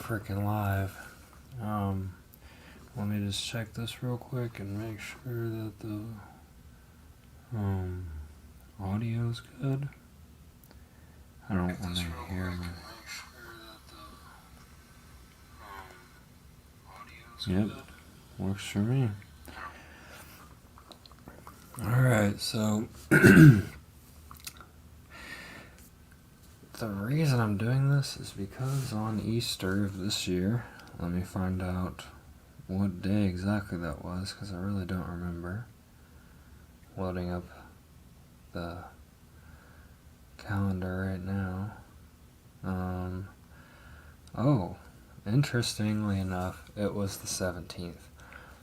freaking live. Let me just check this real quick and make sure that the audio's good. I don't want to hear my... Yep, works for me. Alright, so the reason I'm doing this is because on Easter of this year, let me find out what day exactly that was, because I really don't remember. Loading up the calendar right now. Interestingly enough, it was the 17th.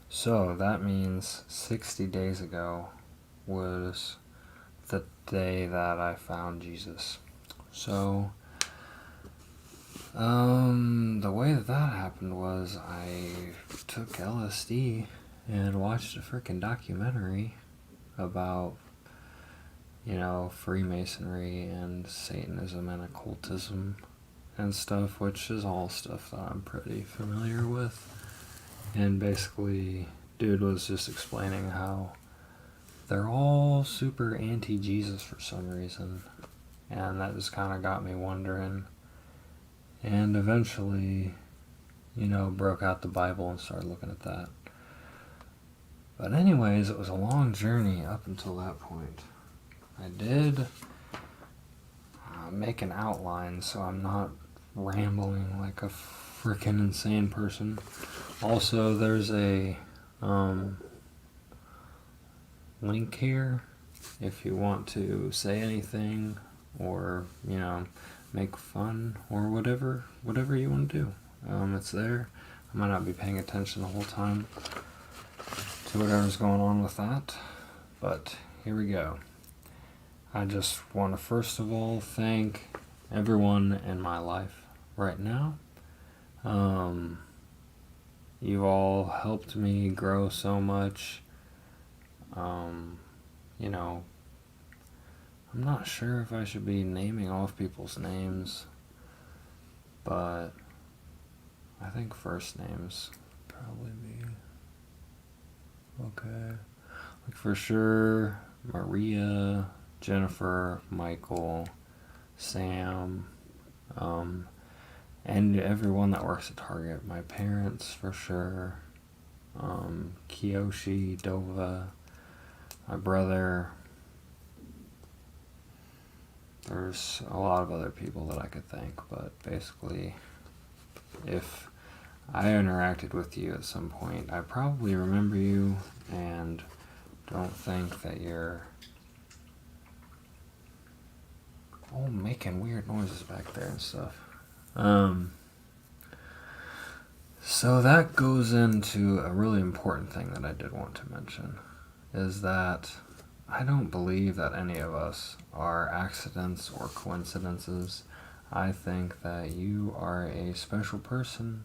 So that means 60 days ago was the day that I found Jesus. So, the way that happened was I took LSD and watched a freaking documentary about, Freemasonry and Satanism and occultism and stuff, which is all stuff that I'm pretty familiar with. And basically, dude was just explaining how they're all super anti-Jesus for some reason. And that just kind of got me wondering. And eventually, broke out the Bible and started looking at that. But anyways, it was a long journey up until that point. I did make an outline so I'm not rambling like a freaking insane person. Also, there's a link here if you want to say anything or, make fun or whatever you want to do. It's there. I might not be paying attention the whole time to whatever's going on with that, but here we go. I just want to first of all thank everyone in my life right now. You've all helped me grow so much. I'm not sure if I should be naming off people's names, but I think first names probably be okay. Like for sure, Maria, Jennifer, Michael, Sam, and everyone that works at Target. My parents for sure, Kiyoshi, Dova, my brother. There's a lot of other people that I could thank, but basically, if I interacted with you at some point, I probably remember you and don't think that you're making weird noises back there and stuff. So that goes into a really important thing that I did want to mention, is that I don't believe that any of us are accidents or coincidences. I think that you are a special person,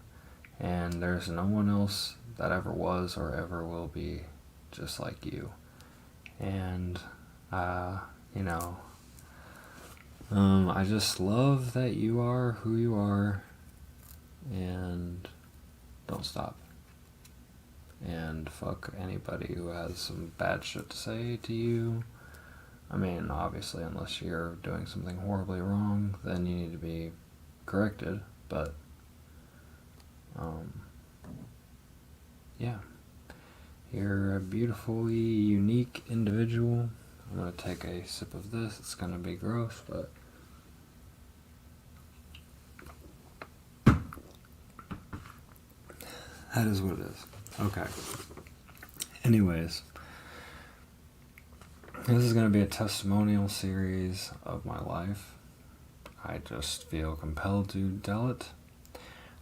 and there's no one else that ever was or ever will be just like you. And, I just love that you are who you are, and don't stop. And fuck anybody who has some bad shit to say to you. I mean, obviously, unless you're doing something horribly wrong, then you need to be corrected, but, yeah. You're a beautifully unique individual. I'm gonna take a sip of this. It's gonna be gross, but... that is what it is. Okay. Anyways, this is going to be a testimonial series of my life. I just feel compelled to tell it.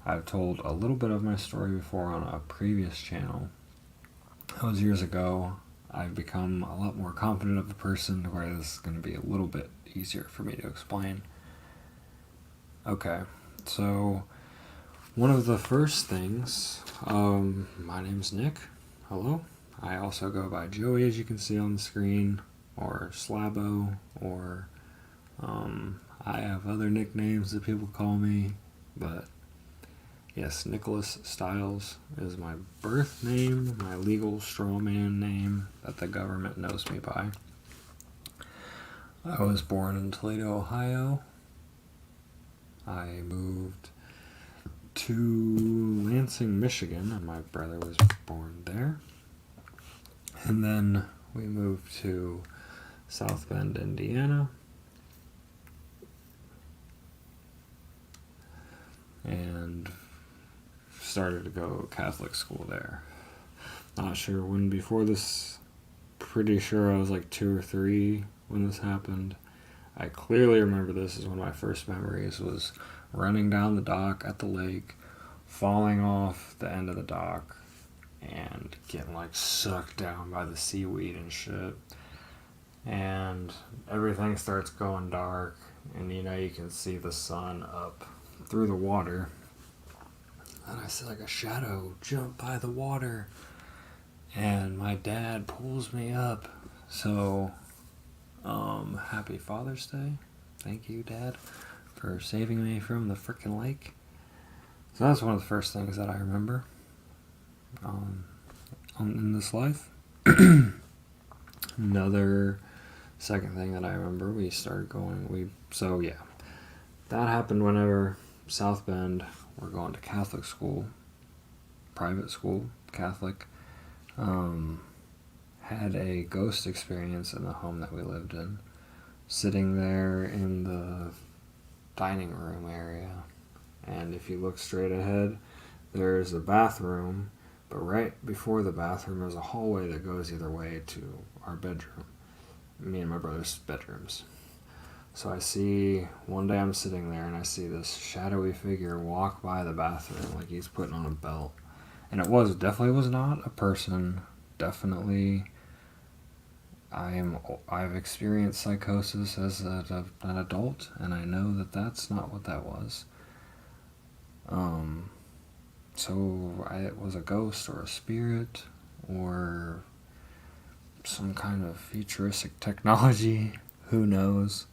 I've told a little bit of my story before on a previous channel. That was years ago. I've become a lot more confident of a person where this is going to be a little bit easier for me to explain. Okay, so one of the first things, my name's Nick. Hello. I also go by Joey, as you can see on the screen, or Slabo, or I have other nicknames that people call me, but Yes, Nicholas Stiles is my birth name, my legal strawman name that the government knows me by. I was born in Toledo, Ohio. I moved to Lansing, Michigan, and my brother was born there. And then we moved to South Bend, Indiana. And started to go Catholic school there. Not sure when before this. Pretty sure I was like 2 or 3 when this happened. I clearly remember this as one of my first memories was running down the dock at the lake, falling off the end of the dock, and getting like sucked down by the seaweed and shit. And everything starts going dark, and you can see the sun up through the water. And I see like a shadow jump by the water, and my dad pulls me up. So, happy Father's Day. Thank you, Dad, for saving me from the frickin' lake. So that's one of the first things that I remember in this life. Another second thing that I remember, we started going, that happened whenever South Bend, we're going to Catholic school, private school, Catholic, had a ghost experience in the home that we lived in, sitting there in the dining room area, and if you look straight ahead, there's a bathroom, but right before the bathroom there's a hallway that goes either way to our bedroom, me and my brother's bedrooms. So one day I'm sitting there and I see this shadowy figure walk by the bathroom like he's putting on a belt. And it definitely was not a person. Definitely, I've experienced psychosis as an adult, and I know that that's not what that was. It was a ghost or a spirit or some kind of futuristic technology. Who knows?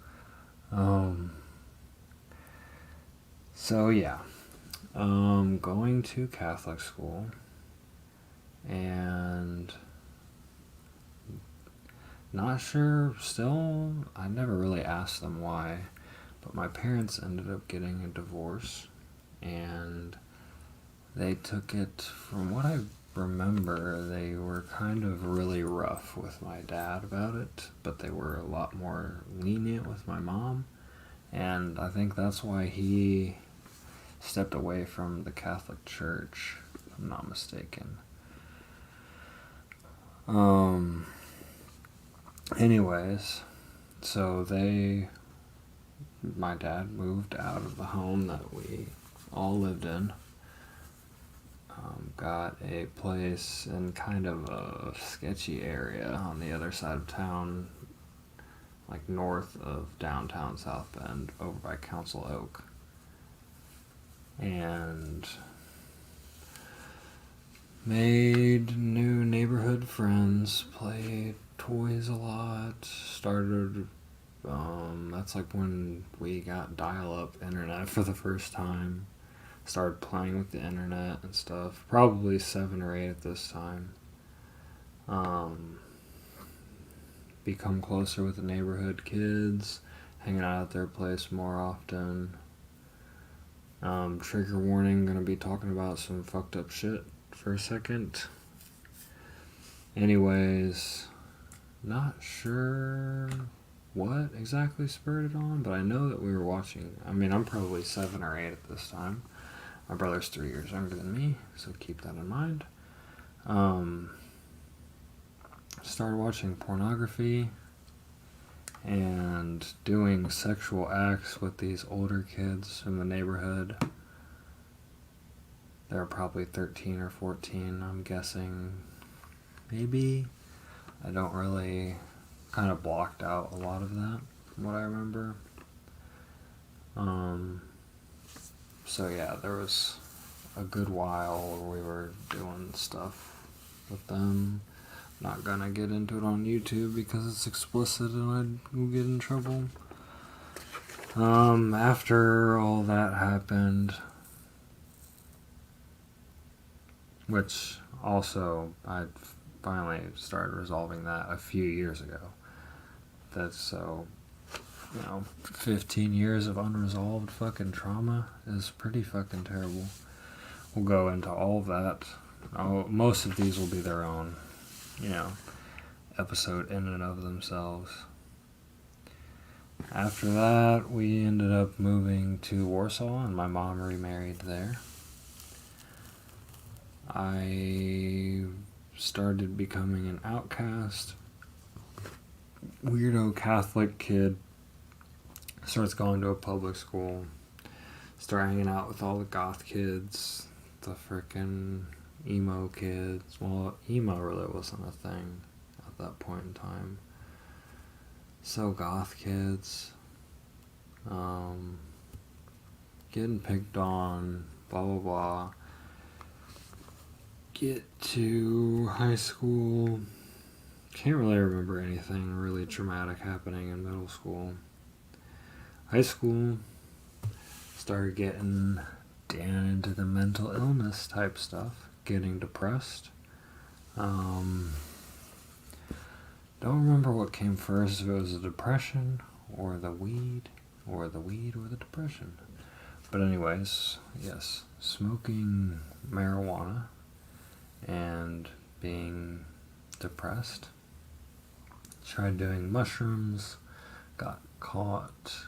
Going to Catholic school, and not sure still, I never really asked them why, but my parents ended up getting a divorce, and they took it, from what I remember, they were kind of really rough with my dad about it, but they were a lot more lenient with my mom, and I think that's why he stepped away from the Catholic Church, if I'm not mistaken. Anyways, so my dad moved out of the home that we all lived in, got a place in kind of a sketchy area on the other side of town, like north of downtown South Bend, over by Council Oak. And made new neighborhood friends, played toys a lot, started, that's like when we got dial-up internet for the first time, started playing with the internet and stuff, probably 7 or 8 at this time. Become closer with the neighborhood kids, hanging out at their place more often. Trigger warning, gonna be talking about some fucked up shit for a second. Anyways, not sure what exactly spurred it on, but I know that we were watching. I'm probably 7 or 8 at this time. My brother's 3 years younger than me, so keep that in mind. Started watching pornography and doing sexual acts with these older kids in the neighborhood. They were probably 13 or 14, I'm guessing. Maybe. I don't really, kind of blocked out a lot of that, from what I remember. There was a good while where we were doing stuff with them. Not gonna get into it on YouTube because it's explicit and I'd get in trouble. After all that happened, which also I finally started resolving that a few years ago. That's so, 15 years of unresolved fucking trauma is pretty fucking terrible. We'll go into all of that. Most of these will be their own, episode in and of themselves. After that, we ended up moving to Warsaw, and my mom remarried there. I started becoming an outcast, weirdo Catholic kid. Starts going to a public school. Start hanging out with all the goth kids, the frickin' emo kids. Well, emo really wasn't a thing at that point in time. So goth kids, getting picked on, blah blah blah. Get to high school. Can't really remember anything really traumatic happening in middle school. High school, started getting down into the mental illness type stuff, getting depressed. Don't remember what came first, if it was the depression or the weed, or the depression. But anyways, yes, smoking marijuana and being depressed. Tried doing mushrooms, got caught.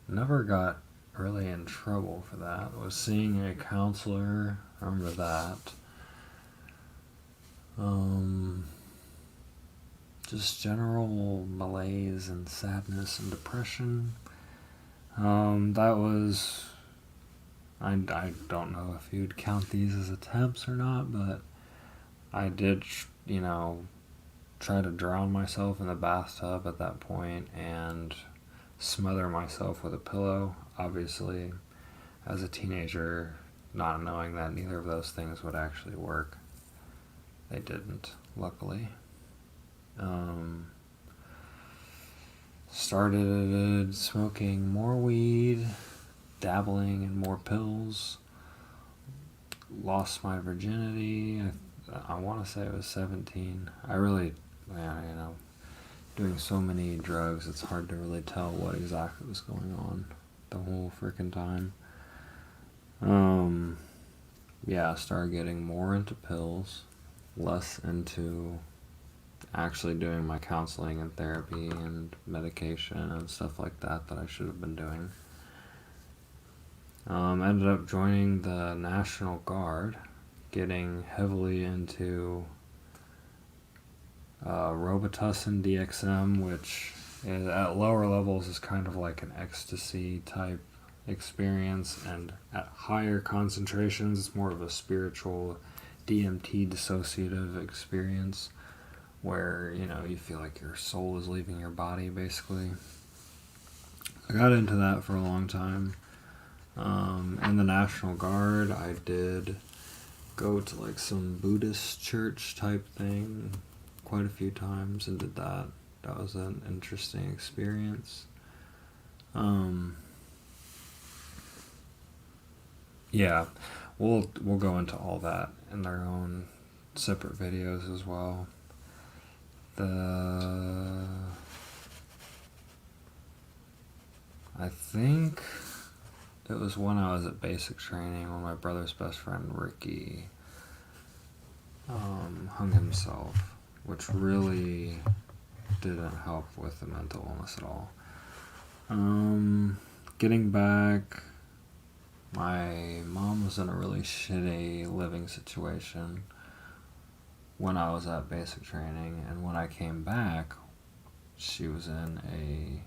Never got really in trouble for that. Was seeing a counselor, remember that. Just general malaise and sadness and depression. That was, I don't know if you'd count these as attempts or not, but I did, try to drown myself in the bathtub at that point and smother myself with a pillow. Obviously, as a teenager, not knowing that neither of those things would actually work. They didn't, luckily. Started smoking more weed, dabbling in more pills, lost my virginity. I want to say it was 17. I really, doing so many drugs, it's hard to really tell what exactly was going on the whole freaking time. I started getting more into pills, less into actually doing my counseling and therapy and medication and stuff like that I should have been doing. Ended up joining the National Guard, getting heavily into Robitussin DXM, which is, at lower levels is kind of like an ecstasy type experience, and at higher concentrations it's more of a spiritual DMT dissociative experience where you feel like your soul is leaving your body, basically. I got into that for a long time. In the National Guard, I did go to like some Buddhist church type thing quite a few times and did that. That was an interesting experience. We'll go into all that in their own separate videos as well. I think it was when I was at basic training when my brother's best friend Ricky hung himself, which really didn't help with the mental illness at all. Getting back, my mom was in a really shitty living situation when I was at basic training, and when I came back, she was in a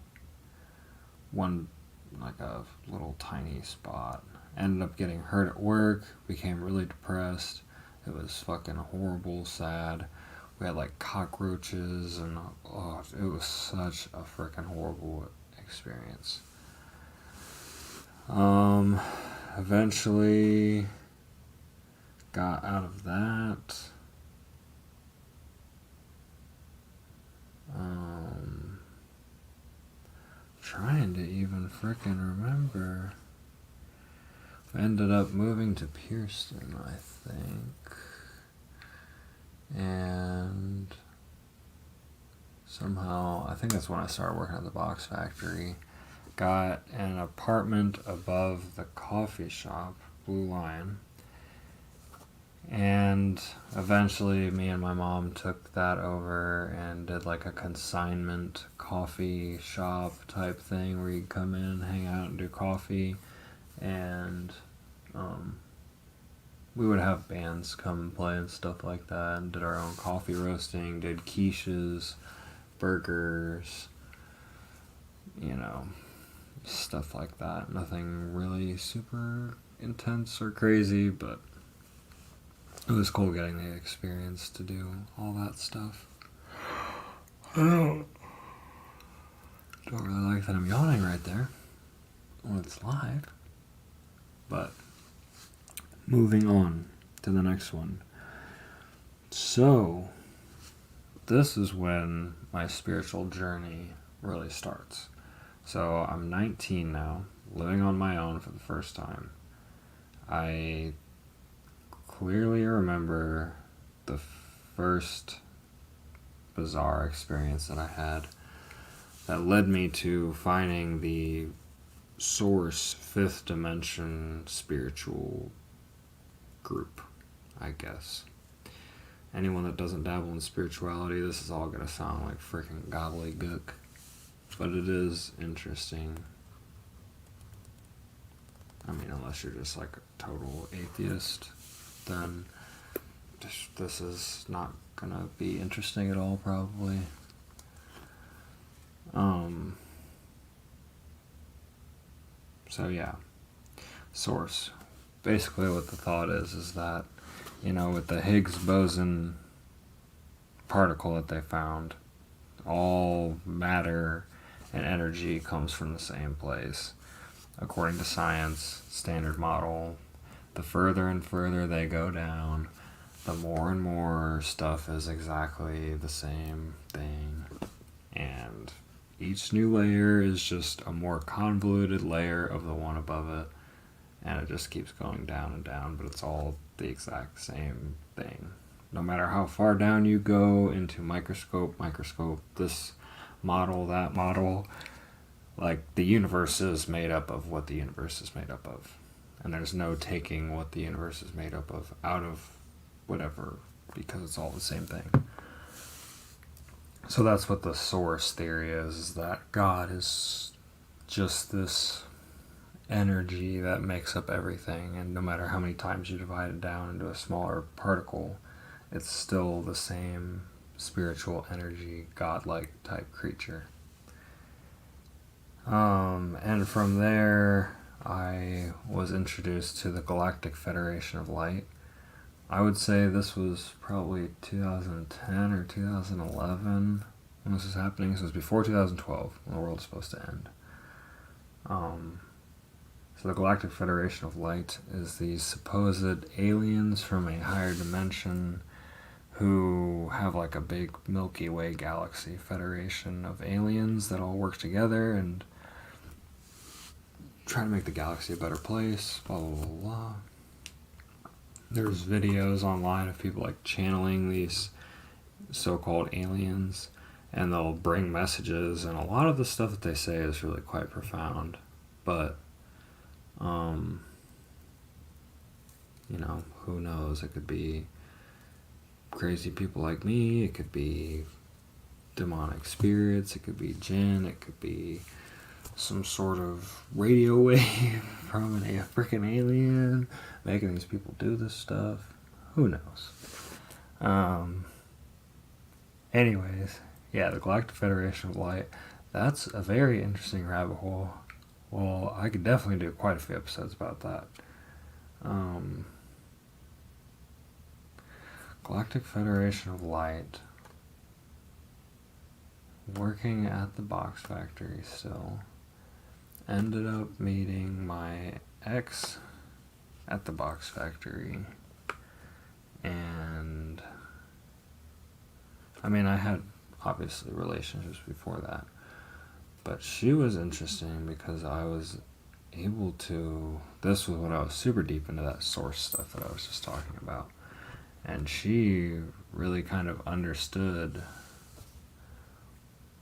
little tiny spot. Ended up getting hurt at work, became really depressed. It was fucking horrible, sad. We had like cockroaches, and it was such a freaking horrible experience. Eventually got out of that. Trying to even frickin' remember. ended up moving to Pearson, I think. And somehow, I think that's when I started working at the box factory. Got an apartment above the coffee shop, Blue Lion. And eventually me and my mom took that over and did like a consignment coffee shop type thing where you come in, hang out, and do coffee. And we would have bands come and play and stuff like that, and did our own coffee roasting, did quiches, burgers, stuff like that. Nothing really super intense or crazy, but it was cool getting the experience to do all that stuff. I don't really like that I'm yawning right there when it's live. But moving on to the next one. So, this is when my spiritual journey really starts. So, I'm 19 now, living on my own for the first time. I clearly remember the first bizarre experience that I had that led me to finding the source, fifth dimension spiritual group, I guess. Anyone that doesn't dabble in spirituality, this is all gonna sound like freaking gobbledygook, but it is interesting. I mean, unless you're just like a total atheist, then this is not gonna be interesting at all, probably. So yeah, source. Basically what the thought is that, with the Higgs boson particle that they found, all matter and energy comes from the same place. According to science, standard model, the further and further they go down, the more and more stuff is exactly the same thing. And each new layer is just a more convoluted layer of the one above it. And it just keeps going down and down, but it's all the exact same thing. No matter how far down you go into microscope, this model, that model, like the universe is made up of what the universe is made up of. And there's no taking what the universe is made up of out of whatever, because it's all the same thing. So that's what the source theory is that God is just this energy that makes up everything, and no matter how many times you divide it down into a smaller particle, it's still the same spiritual energy, godlike type creature. And from there, I was introduced to the Galactic Federation of Light. I would say this was probably 2010 or 2011 when this was happening. So it was before 2012, when the world was supposed to end. So the Galactic Federation of Light is these supposed aliens from a higher dimension who have like a big Milky Way galaxy federation of aliens that all work together and try to make the galaxy a better place, blah, blah, blah, blah. There's videos online of people like channeling these so-called aliens, and they'll bring messages, and a lot of the stuff that they say is really quite profound, but who knows? It could be crazy people like me, it could be demonic spirits, it could be jinn, it could be some sort of radio wave from a freaking alien making these people do this stuff. Who knows? Anyways, yeah, the Galactic Federation of Light, that's a very interesting rabbit hole. Well, I could definitely do quite a few episodes about that. Galactic Federation of Light, working at the box factory still, ended up meeting my ex at the box factory, and I mean, I had obviously relationships before that, but she was interesting because I was able to, this was when I was super deep into that source stuff that I was just talking about. And she really kind of understood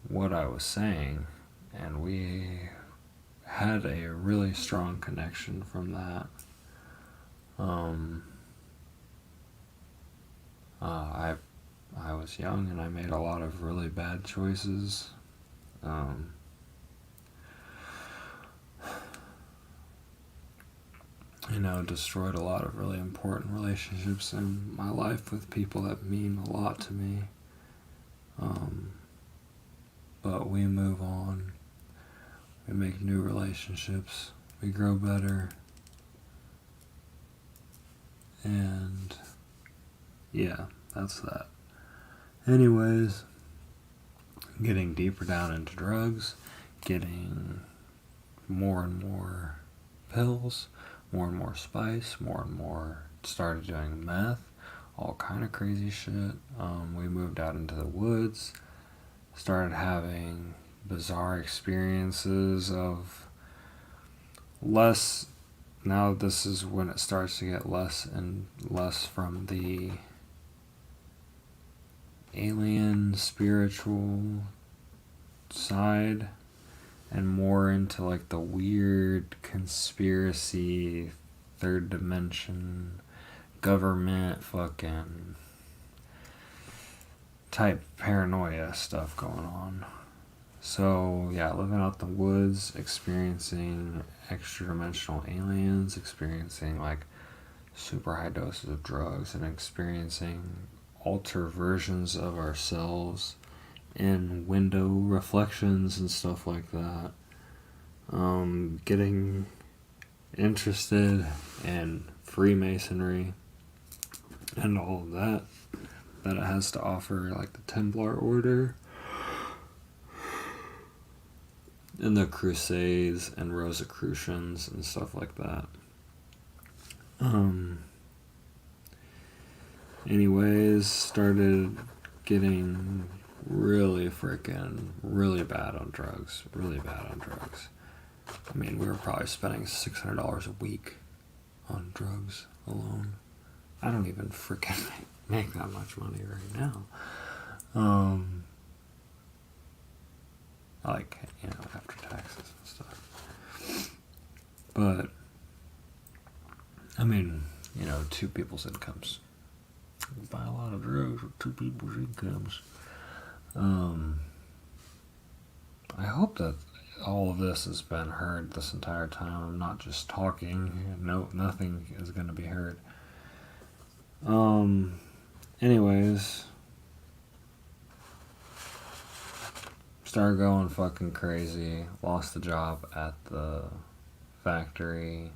what I was saying, and we had a really strong connection from that. I was young and I made a lot of really bad choices. Destroyed a lot of really important relationships in my life with people that mean a lot to me. But we move on. We make new relationships. We grow better. And yeah, that's that. Anyways, getting deeper down into drugs, getting more and more pills, more and more spice, more and more started doing meth, all kind of crazy shit. We moved out into the woods, started having bizarre experiences of less. Now this is when it starts to get less and less from the alien spiritual side and more into like the weird conspiracy, third dimension, government fucking type paranoia stuff going on. So yeah, living out in the woods, experiencing extra dimensional aliens, experiencing like super high doses of drugs, and experiencing alter versions of ourselves in window reflections and stuff like that. Getting interested in Freemasonry and all of that it has to offer, like the Templar Order and the Crusades and Rosicrucians and stuff like that. Anyways, started getting really bad on drugs. I mean, we were probably spending $600 a week on drugs alone. I don't even freaking make that much money right now. Like, after taxes and stuff. But, I mean, two people's incomes. You buy a lot of drugs with two people's incomes. I hope that all of this has been heard this entire time. I'm not just talking. No, nothing is going to be heard. Anyways, started going fucking crazy. Lost the job at the factory.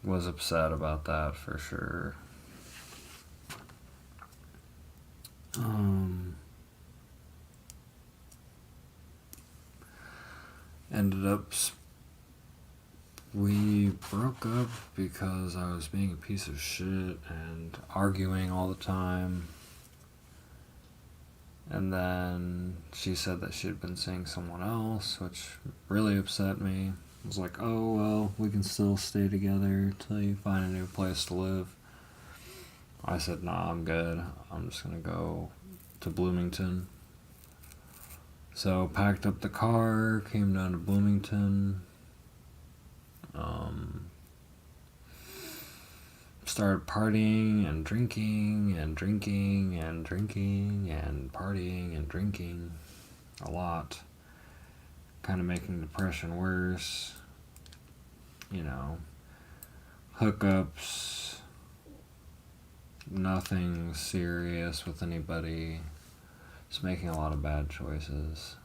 Was upset about that for sure. Ended up, we broke up because I was being a piece of shit and arguing all the time. And then she said that she had been seeing someone else, which really upset me. I was like, oh, well, we can still stay together till you find a new place to live. I said, nah, I'm good. I'm just going to go to Bloomington. So packed up the car, came down to Bloomington. Started partying and drinking and drinking and drinking and partying and drinking a lot. Kind of making depression worse. Hookups. Nothing serious with anybody. Just making a lot of bad choices.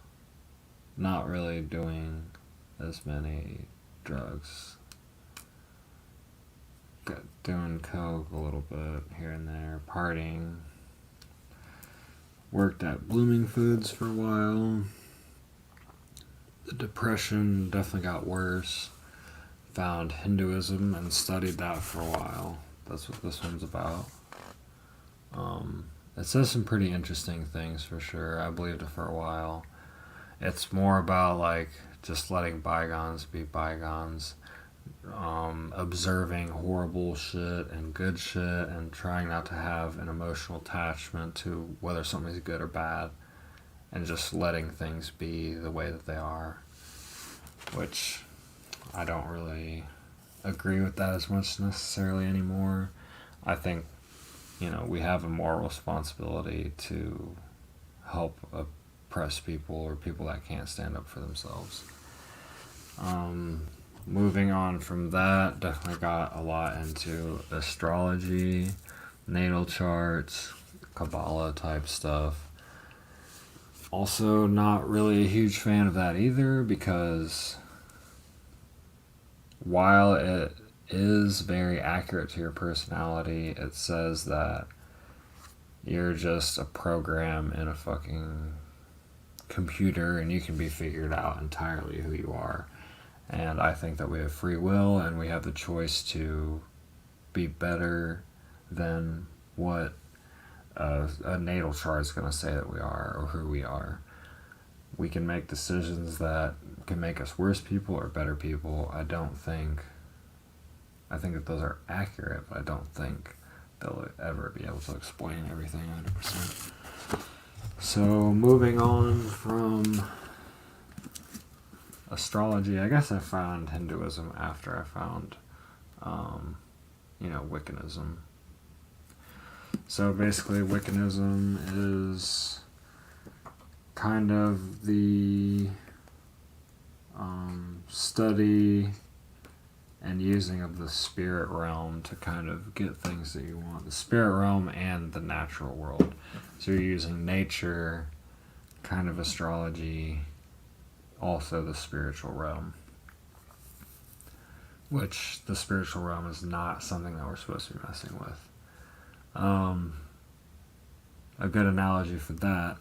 Not really doing as many drugs. Doing coke a little bit here and there. Partying. Worked at Blooming Foods for a while. The depression definitely got worse. Found Hinduism and studied that for a while. That's what this one's about. It says some pretty interesting things for sure. I believed it for a while. It's more about like just letting bygones be bygones, observing horrible shit and good shit, and trying not to have an emotional attachment to whether something's good or bad, and just letting things be the way that they are, which I don't really agree with that as much necessarily anymore. I think, we have a moral responsibility to help oppressed people or people that can't stand up for themselves. Moving on from that, definitely got a lot into astrology, natal charts, Kabbalah type stuff. Also, not really a huge fan of that either, because while it is very accurate to your personality, it says that you're just a program in a fucking computer and you can be figured out entirely who you are. And I think that we have free will and we have the choice to be better than what a natal chart is going to say that we are or who we are. We can make decisions that can make us worse people or better people. I think that those are accurate, but I don't think they'll ever be able to explain everything 100%. So moving on from astrology, I guess I found Hinduism after I found, Wiccanism. So basically, Wiccanism is kind of the study and using of the spirit realm to kind of get things that you want. The spirit realm and the natural world. So you're using nature, kind of astrology, also the spiritual realm. Which the spiritual realm is not something that we're supposed to be messing with. A good analogy for that,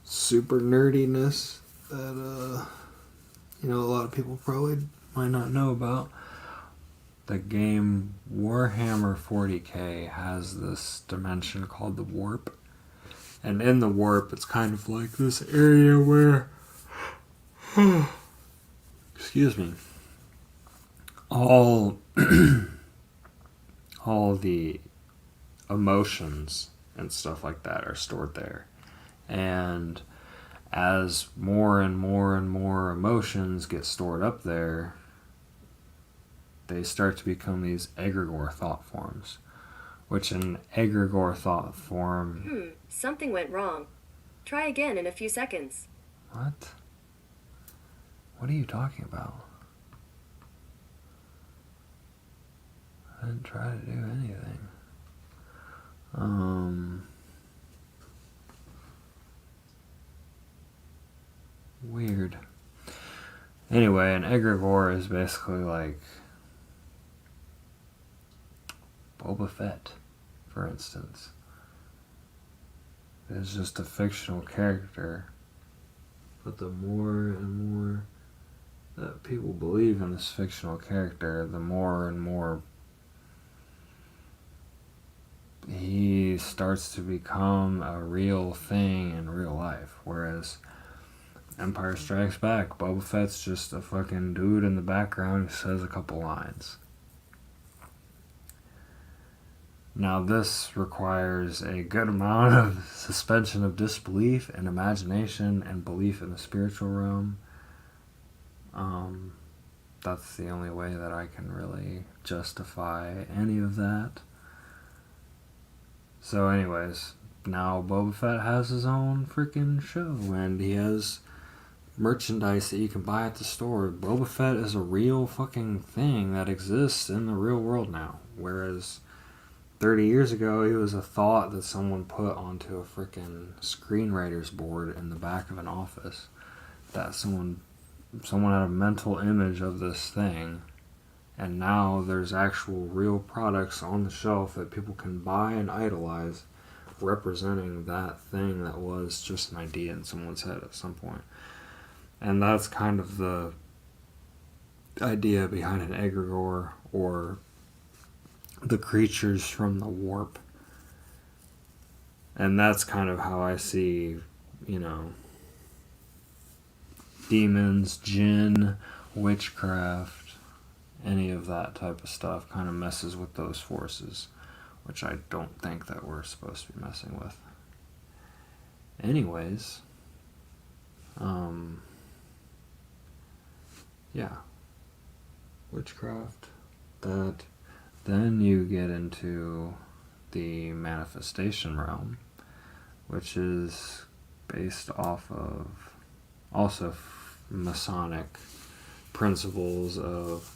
super nerdiness that, a lot of people probably might not know about. The game Warhammer 40k has this dimension called the Warp. And in the Warp, it's kind of like this area where, excuse me, all the emotions and stuff like that are stored there. And as more and more and more emotions get stored up there, they start to become these egregore thought forms. Which an egregore thought form... Something went wrong. Try again in a few seconds. What? What are you talking about? I didn't try to do anything. Weird. Anyway, an egregore is basically like Boba Fett, for instance. It's just a fictional character. But the more and more that people believe in this fictional character, the more and more he starts to become a real thing in real life. Whereas Empire Strikes Back, Boba Fett's just a fucking dude in the background who says a couple lines. Now this requires a good amount of suspension of disbelief and imagination and belief in the spiritual realm. That's the only way that I can really justify any of that. So anyways, now Boba Fett has his own freaking show and he has merchandise that you can buy at the store. Boba Fett is a real fucking thing that exists in the real world now. Whereas 30 years ago, he was a thought that someone put onto a freaking screenwriter's board in the back of an office. That someone had a mental image of this thing. And now there's actual real products on the shelf that people can buy and idolize, representing that thing that was just an idea in someone's head at some point. And that's kind of the idea behind an egregore, or the creatures from the Warp. And that's kind of how I see, demons, jinn, witchcraft, any of that type of stuff kind of messes with those forces, which I don't think that we're supposed to be messing with. Anyways, yeah, witchcraft, that. Then you get into the manifestation realm, which is based off of also Masonic principles of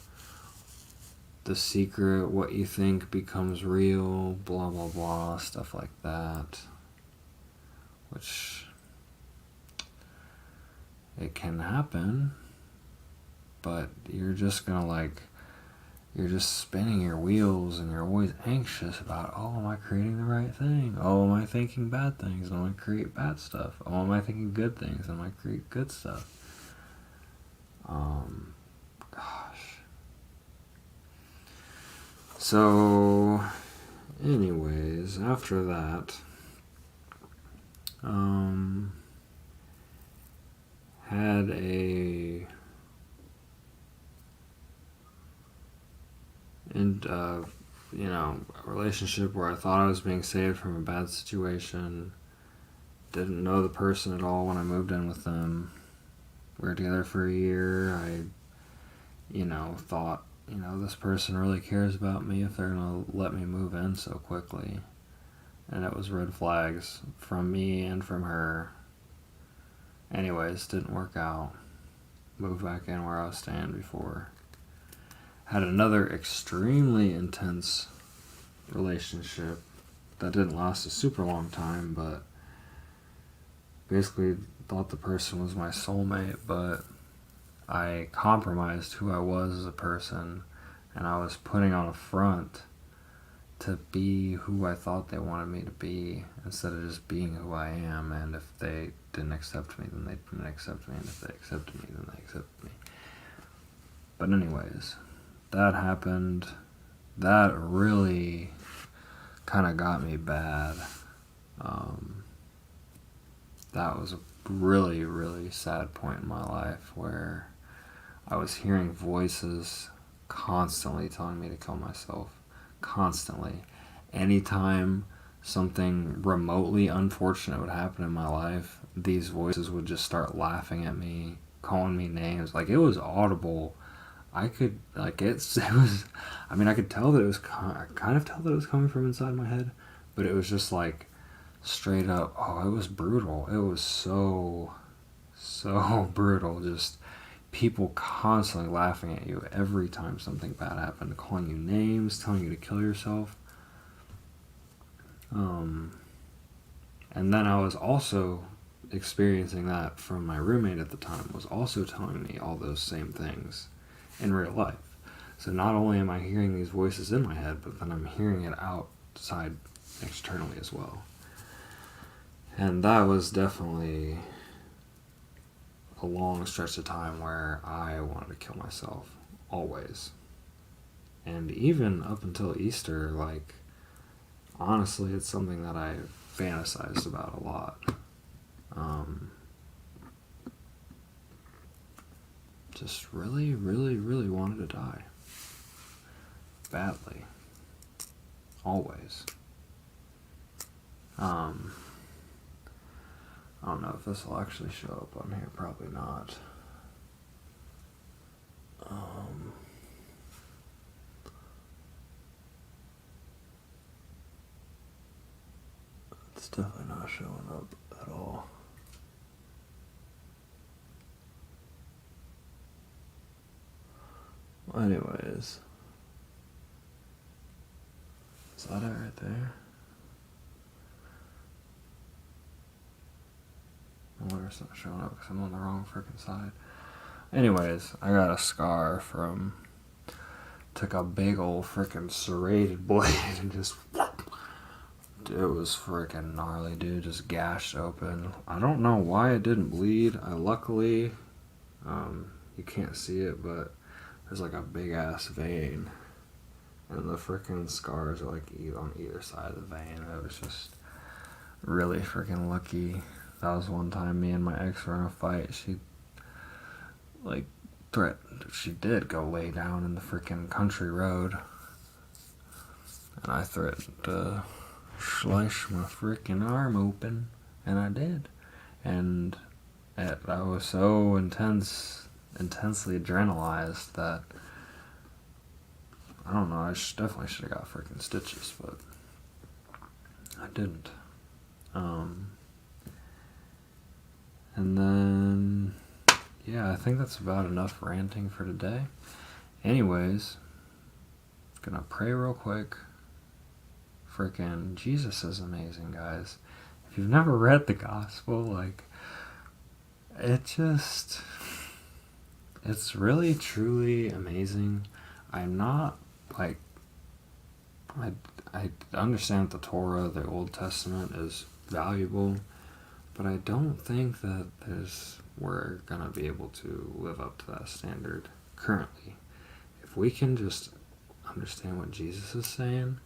the secret, what you think becomes real, blah blah blah, stuff like that, which it can happen, but you're just spinning your wheels and you're always anxious about, oh, am I creating the right thing? Oh, am I thinking bad things? Am I create bad stuff? Oh, am I thinking good things? Am I create good stuff? Gosh. So, anyways, after that, had a relationship where I thought I was being saved from a bad situation. Didn't know the person at all when I moved in with them. We were together for a year. I, thought, this person really cares about me if they're going to let me move in so quickly. And it was red flags from me and from her. Anyways, didn't work out. Moved back in where I was staying before. Had another extremely intense relationship that didn't last a super long time, but basically thought the person was my soulmate, but I compromised who I was as a person, and I was putting on a front to be who I thought they wanted me to be instead of just being who I am. And if they didn't accept me, then they didn't accept me, and if they accepted me, then they accepted me. But anyways, that happened. That really kind of got me bad. That was a really, really sad point in my life where I was hearing voices constantly telling me to kill myself. Constantly. Anytime something remotely unfortunate would happen in my life, these voices would just start laughing at me, calling me names. Like, it was audible. I could tell that it was kind of tell that it was coming from inside my head, but it was just like straight up, it was brutal. It was so brutal. Just people constantly laughing at you every time something bad happened, calling you names, telling you to kill yourself. And then I was also experiencing that from my roommate at the time, was also telling me all those same things in real life. So not only am I hearing these voices in my head, but then I'm hearing it outside externally as well. And that was definitely a long stretch of time where I wanted to kill myself, always. And even up until Easter, honestly, it's something that I fantasized about a lot. Just really, really, really wanted to die. Badly. Always. I don't know if this will actually show up on here. Probably not. It's definitely not showing up at all. Anyways. Is that it right there? I wonder if it's not showing up because I'm on the wrong freaking side. Anyways, I got a scar took a big old freaking serrated blade and just, it was freaking gnarly, dude. Just gashed open. I don't know why it didn't bleed. Luckily, you can't see it, but there's a big ass vein, and the freaking scars are on either side of the vein. It was just really freaking lucky. That was one time me and my ex were in a fight. She like, threatened. She did go lay down in the freaking country road. And I threatened to slice my freaking arm open. And I did. And I was so intensely adrenalized that, I don't know, I definitely should have got freaking stitches, but I didn't. And then, yeah, I think that's about enough ranting for today. Anyways, gonna pray real quick. Freaking Jesus is amazing, guys. If you've never read the gospel, like, it's really, truly amazing. I'm not, like, I understand the Torah, the Old Testament is valuable, but I don't think that we're gonna be able to live up to that standard currently. If we can just understand what Jesus is saying,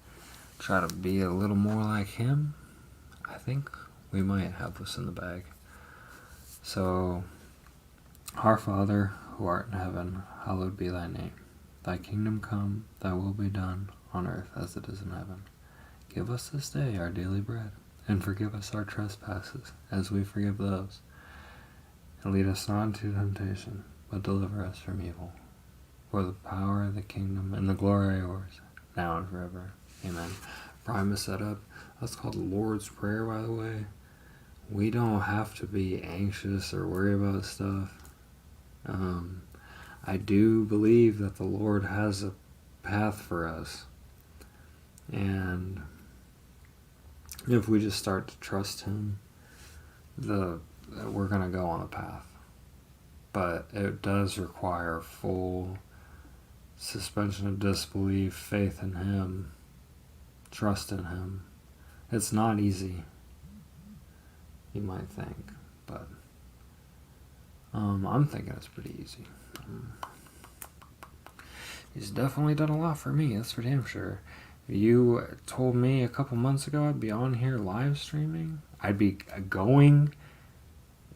try to be a little more like him, I think we might have this in the bag. So, our Father, who art in heaven, hallowed be thy name. Thy kingdom come, thy will be done, on earth as it is in heaven. Give us this day our daily bread, and forgive us our trespasses, as we forgive those. And lead us not into temptation, but deliver us from evil. For the power, the kingdom, and the glory are yours, now and forever. Amen. Brian is set up. That's called the Lord's Prayer, by the way. We don't have to be anxious or worry about stuff. I do believe that the Lord has a path for us. And if we just start to trust him, we're going to go on a path. But it does require full suspension of disbelief, faith in him, trust in him. It's not easy, you might think, but I'm thinking it's pretty easy. He's definitely done a lot for me, that's for damn sure. You told me a couple months ago I'd be on here live streaming. I'd be going.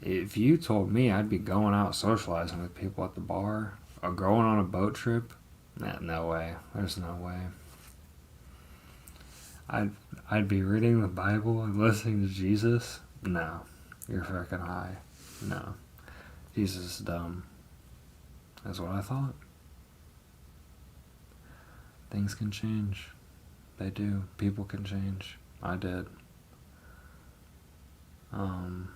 If you told me I'd be going out socializing with people at the bar or going on a boat trip, no way. There's no way. I'd be reading the Bible and listening to Jesus. No, you're freaking high. No, Jesus is dumb. That's what I thought. Things can change. They do. People can change. I did. Yeah,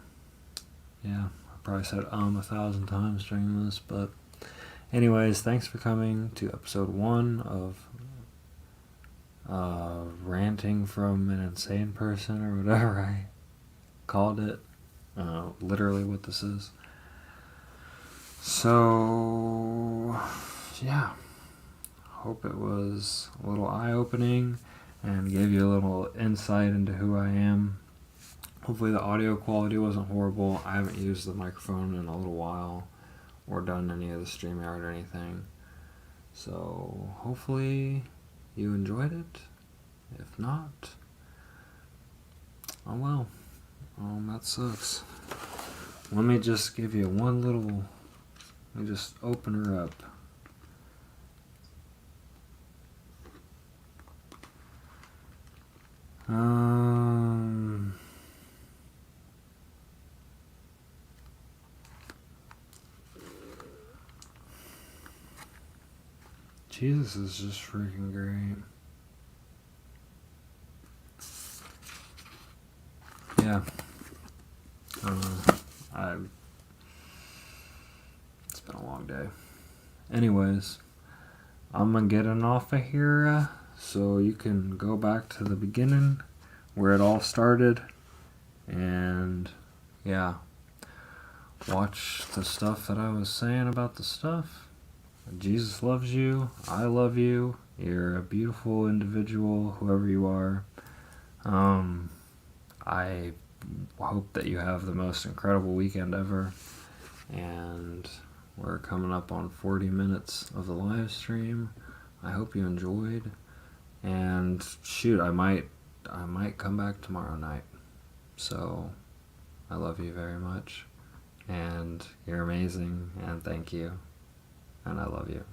I probably said 1,000 times during this, but anyways, thanks for coming to episode 1 of ranting from an insane person, or whatever I called it. Literally what this is. So, yeah. Hope it was a little eye-opening and gave you a little insight into who I am. Hopefully the audio quality wasn't horrible. I haven't used the microphone in a little while or done any of the StreamYard or anything. So hopefully you enjoyed it. If not, oh well. That sucks. Let me just give you one little... Let me just open her up. Jesus is just freaking great. Yeah. It's been a long day. Anyways, I'm gonna get off of here so you can go back to the beginning where it all started and yeah, watch the stuff that I was saying about the stuff. Jesus loves you. I love you. You're a beautiful individual, whoever you are. I hope that you have the most incredible weekend ever. And we're coming up on 40 minutes of the live stream. I hope you enjoyed. And shoot, I might come back tomorrow night. So, I love you very much. and you're amazing, and thank you, and I love you.